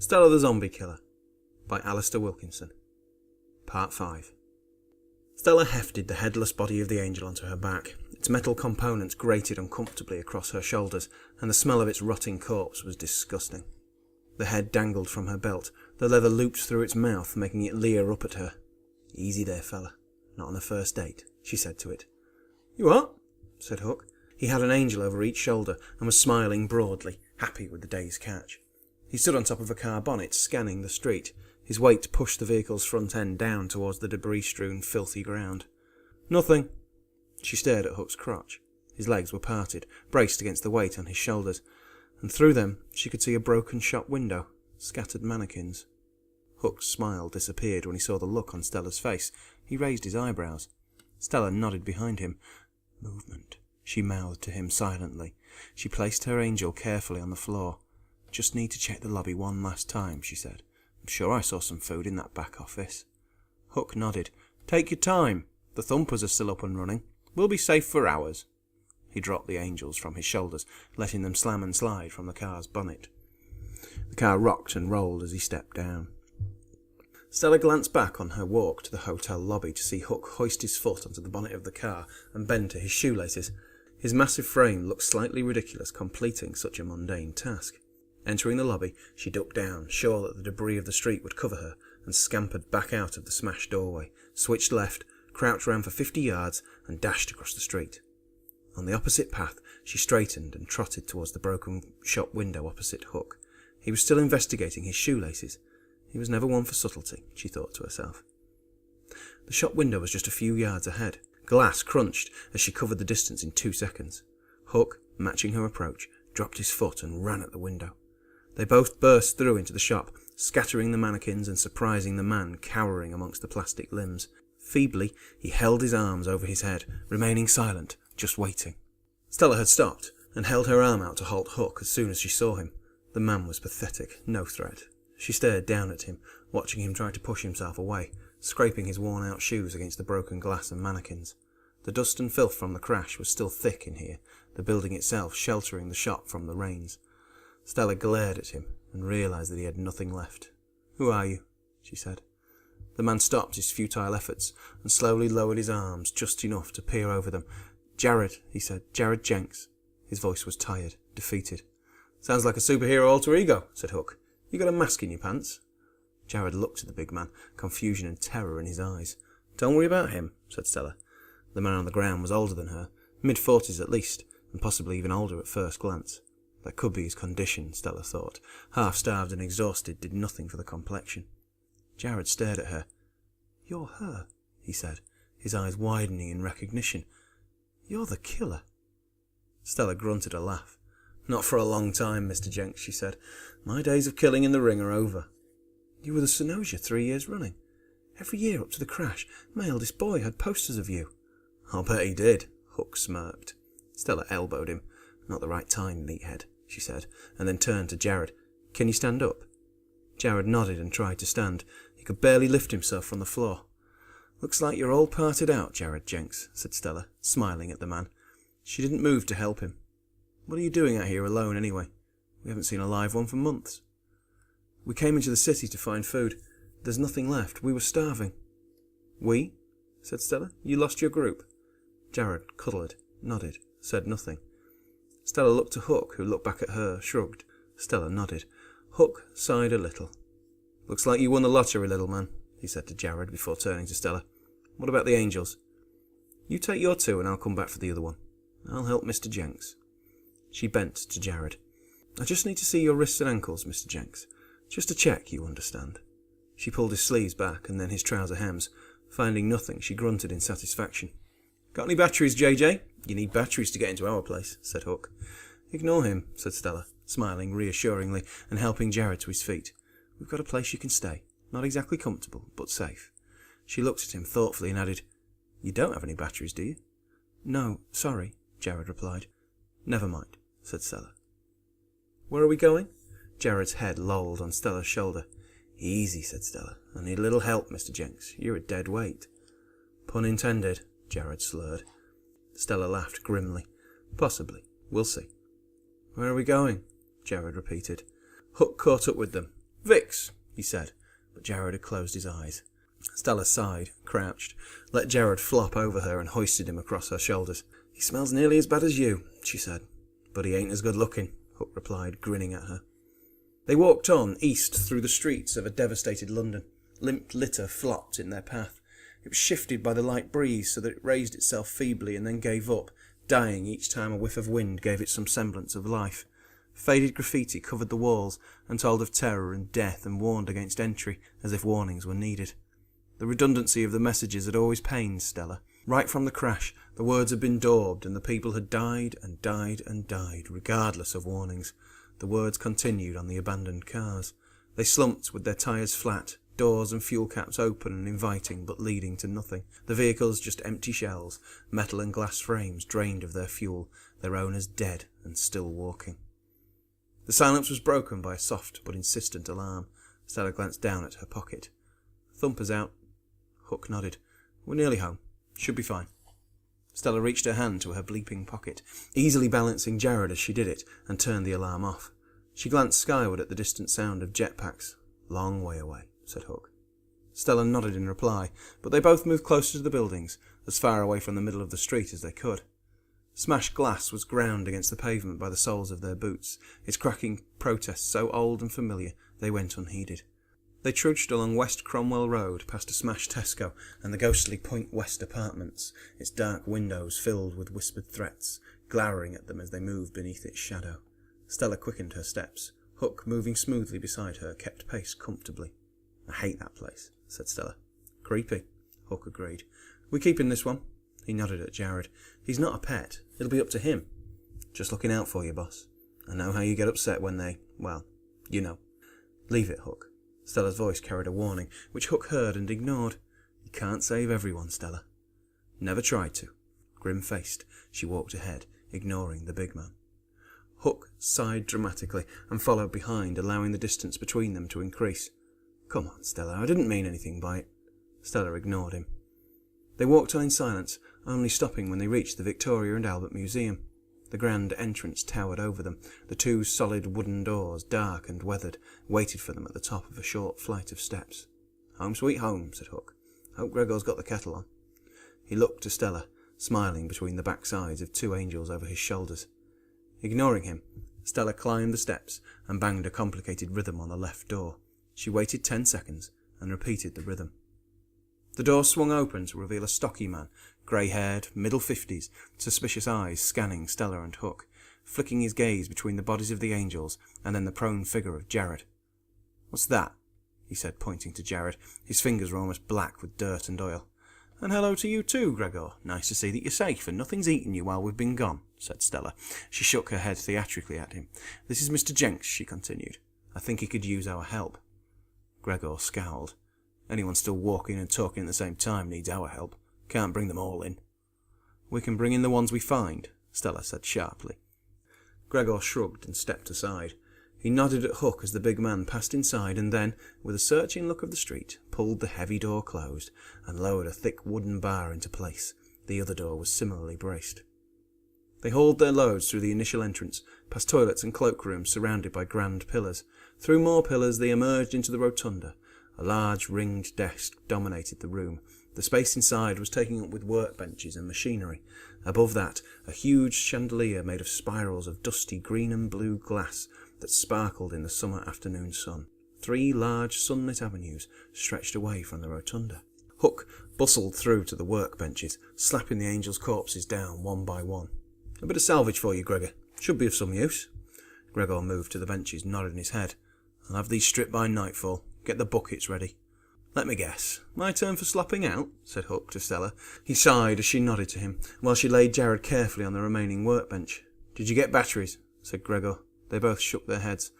Stella the Zombie Killer by Alistair Wilkinson. Part 5. Stella hefted the headless body of the angel onto her back. Its metal components grated uncomfortably across her shoulders, and the smell of its rotting corpse was disgusting. The head dangled from her belt, the leather looped through its mouth, making it leer up at her. "Easy there, fella. Not on a first date," she said to it. "You what?" said Hook. He had an angel over each shoulder and was smiling broadly, happy with the day's catch. He stood on top of a car bonnet, scanning the street. His weight pushed the vehicle's front end down towards the debris-strewn, filthy ground. "Nothing." She stared at Hook's crotch. His legs were parted, braced against the weight on his shoulders, and through them she could see a broken shop window, scattered mannequins. Hook's smile disappeared when he saw the look on Stella's face. He raised his eyebrows. Stella nodded behind him. "Movement," she mouthed to him silently. She placed her angel carefully on the floor. "Just need to check the lobby one last time," she said. "I'm sure I saw some food in that back office." Hook nodded. "Take your time. The thumpers are still up and running. We'll be safe for hours." He dropped the angels from his shoulders, letting them slam and slide from the car's bonnet. The car rocked and rolled as he stepped down. Stella glanced back on her walk to the hotel lobby to see Hook hoist his foot onto the bonnet of the car and bend to his shoelaces. His massive frame looked slightly ridiculous completing such a mundane task. Entering the lobby, she ducked down, sure that the debris of the street would cover her, and scampered back out of the smashed doorway, switched left, crouched round for 50 yards, and dashed across the street. On the opposite path, she straightened and trotted towards the broken shop window opposite Hook. He was still investigating his shoelaces. He was never one for subtlety, she thought to herself. The shop window was just a few yards ahead. Glass crunched as she covered the distance in 2 seconds. Hook, matching her approach, dropped his foot and ran at the window. They both burst through into the shop, scattering the mannequins and surprising the man cowering amongst the plastic limbs. Feebly, he held his arms over his head, remaining silent, just waiting. Stella had stopped and held her arm out to halt Hook as soon as she saw him. The man was pathetic, no threat. She stared down at him, watching him try to push himself away, scraping his worn-out shoes against the broken glass and mannequins. The dust and filth from the crash was still thick in here, the building itself sheltering the shop from the rains. Stella glared at him and realised that he had nothing left. "Who are you?" she said. The man stopped his futile efforts and slowly lowered his arms just enough to peer over them. "Jared," he said. "Jared Jenks." His voice was tired, defeated. "Sounds like a superhero alter ego," said Hook. "You got a mask in your pants?" Jared looked at the big man, confusion and terror in his eyes. "Don't worry about him," said Stella. The man on the ground was older than her, mid-40s at least, and possibly even older at first glance. That could be his condition, Stella thought. Half-starved and exhausted did nothing for the complexion. Jared stared at her. "You're her," he said, his eyes widening in recognition. "You're the killer." Stella grunted a laugh. "Not for a long time, Mr. Jenks," she said. "My days of killing in the ring are over." "You were the Synosha 3 years running. Every year up to the crash, my eldest boy had posters of you." "I'll bet he did," Hook smirked. Stella elbowed him. "Not the right time, meathead," she said, and then turned to Jared. "Can you stand up?" Jared nodded and tried to stand. He could barely lift himself from the floor. "Looks like you're all parted out, Jared Jenks," said Stella, smiling at the man. She didn't move to help him. "What are you doing out here alone, anyway? We haven't seen a live one for months." "We came into the city to find food. There's nothing left. We were starving." "We?" said Stella. "You lost your group?" Jared cuddled, nodded, said nothing. Stella looked to Hook, who looked back at her, shrugged. Stella nodded. Hook sighed a little. "Looks like you won the lottery, little man," he said to Jared before turning to Stella. "What about the angels?" "You take your 2 and I'll come back for the other one. I'll help Mr. Jenks." She bent to Jared. "I just need to see your wrists and ankles, Mr. Jenks. Just to check, you understand." She pulled his sleeves back and then his trouser hems. Finding nothing, she grunted in satisfaction. "Got any batteries, JJ? You need batteries to get into our place," said Hook. "Ignore him," said Stella, smiling reassuringly and helping Jared to his feet. "We've got a place you can stay. Not exactly comfortable, but safe." She looked at him thoughtfully and added, "You don't have any batteries, do you?" "No, sorry," Jared replied. "Never mind," said Stella. "Where are we going?" Jared's head lolled on Stella's shoulder. "Easy," said Stella. "I need a little help, Mr. Jenks. You're a dead weight." "Pun intended," Jared slurred. Stella laughed grimly. "Possibly. We'll see." "Where are we going?" Jared repeated. Hook caught up with them. "Vix," he said, but Jared had closed his eyes. Stella sighed, crouched, let Jared flop over her and hoisted him across her shoulders. "He smells nearly as bad as you," she said. "But he ain't as good looking," Hook replied, grinning at her. They walked on, east, through the streets of a devastated London. Limp litter flopped in their path. It was shifted by the light breeze so that it raised itself feebly and then gave up, dying each time a whiff of wind gave it some semblance of life. Faded graffiti covered the walls and told of terror and death and warned against entry, as if warnings were needed. The redundancy of the messages had always pained Stella. Right from the crash, the words had been daubed and the people had died and died and died, regardless of warnings. The words continued on the abandoned cars. They slumped with their tyres flat, doors and fuel caps open and inviting but leading to nothing. The vehicles just empty shells, metal and glass frames drained of their fuel, their owners dead and still walking. The silence was broken by a soft but insistent alarm. Stella glanced down at her pocket. "Thumper's out." Hook nodded. "We're nearly home. Should be fine." Stella reached her hand to her bleeping pocket, easily balancing Jared as she did it, and turned the alarm off. She glanced skyward at the distant sound of jetpacks. "Long way away," said Hook. Stella nodded in reply, but they both moved closer to the buildings, as far away from the middle of the street as they could. Smashed glass was ground against the pavement by the soles of their boots, its cracking protest so old and familiar they went unheeded. They trudged along West Cromwell Road, past a smashed Tesco and the ghostly Point West apartments, its dark windows filled with whispered threats, glowering at them as they moved beneath its shadow. Stella quickened her steps. Hook, moving smoothly beside her, kept pace comfortably. "I hate that place," said Stella. "Creepy," Hook agreed. "We keeping this one?" He nodded at Jared. "He's not a pet. It'll be up to him." "Just looking out for you, boss. I know how you get upset when they, well, you know." "Leave it, Hook." Stella's voice carried a warning, which Hook heard and ignored. "You can't save everyone, Stella." "Never tried to." Grim-faced, she walked ahead, ignoring the big man. Hook sighed dramatically and followed behind, allowing the distance between them to increase. "Come on, Stella, I didn't mean anything by it." Stella ignored him. They walked on in silence, only stopping when they reached the Victoria and Albert Museum. The grand entrance towered over them. The two solid wooden doors, dark and weathered, waited for them at the top of a short flight of steps. "Home sweet home," said Hook. "Hope Gregor's got the kettle on." He looked to Stella, smiling between the backsides of two angels over his shoulders. Ignoring him, Stella climbed the steps and banged a complicated rhythm on the left door. She waited 10 seconds and repeated the rhythm. The door swung open to reveal a stocky man, grey-haired, middle-50s, suspicious eyes scanning Stella and Hook, flicking his gaze between the bodies of the angels and then the prone figure of Jared. "What's that?" he said, pointing to Jared. His fingers were almost black with dirt and oil. "And hello to you too, Gregor. Nice to see that you're safe and nothing's eaten you while we've been gone," said Stella. She shook her head theatrically at him. "This is Mr. Jenks," she continued. "I think he could use our help." Gregor scowled. "Anyone still walking and talking at the same time needs our help. Can't bring them all in." "We can bring in the ones we find," Stella said sharply. Gregor shrugged and stepped aside. He nodded at Hook as the big man passed inside and then, with a searching look of the street, pulled the heavy door closed and lowered a thick wooden bar into place. The other door was similarly braced. They hauled their loads through the initial entrance, past toilets and cloakrooms surrounded by grand pillars. Through more pillars they emerged into the rotunda. A large ringed desk dominated the room. The space inside was taken up with workbenches and machinery. Above that, a huge chandelier made of spirals of dusty green and blue glass that sparkled in the summer afternoon sun. 3 large sunlit avenues stretched away from the rotunda. Hook bustled through to the workbenches, slapping the angels' corpses down one by one. "A bit of salvage for you, Gregor. Should be of some use." Gregor moved to the benches, nodding his head. "I'll have these stripped by nightfall. Get the buckets ready." "Let me guess. My turn for slopping out?" said Hook to Stella. He sighed as she nodded to him, while she laid Jared carefully on the remaining workbench. "Did you get batteries?" said Gregor. They both shook their heads.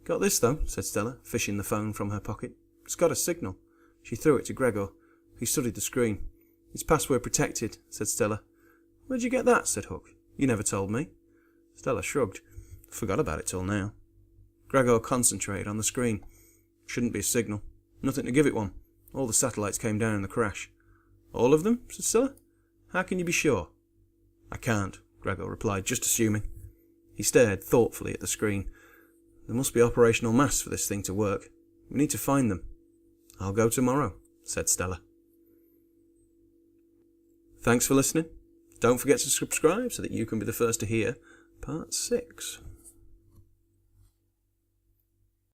"Got this, though," said Stella, fishing the phone from her pocket. "It's got a signal." She threw it to Gregor. He studied the screen. "It's password protected," said Stella. "Where'd you get that?" said Hook. "You never told me." Stella shrugged. "Forgot about it till now." Gregor concentrated on the screen. "Shouldn't be a signal. Nothing to give it one. All the satellites came down in the crash." "All of them?" said Stella. "How can you be sure?" "I can't," Gregor replied, "just assuming." He stared thoughtfully at the screen. "There must be operational mass for this thing to work." We need to find them. I'll go tomorrow, said Stella. Thanks for listening. Don't forget to subscribe so that you can be the first to hear part 6.